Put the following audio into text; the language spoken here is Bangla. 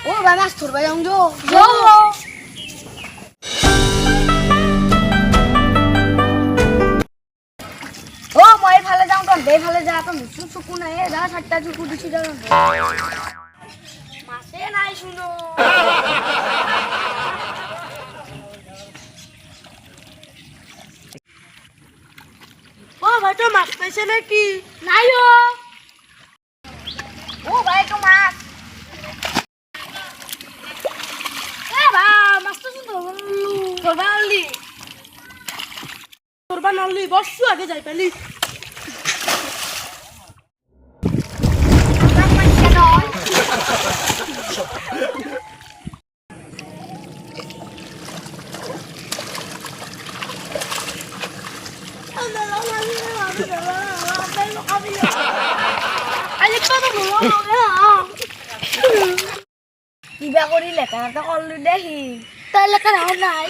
ও ভাই মাছ ধরবা যাও যো ও মই ভালে যাও তো বে ভালে যা তো সুকু নাই যা সাতটা চুকু দিছি যা মাছে নাই শুনো ও ভাই তো মাছ পাইছে নাকি নাই ও ভাই তো মাছ তোরবা নালি বসু আগে যাই পেলি কিবা কৰি লেতেৰাটো কৰলো দে সি তই লেতেৰা নাই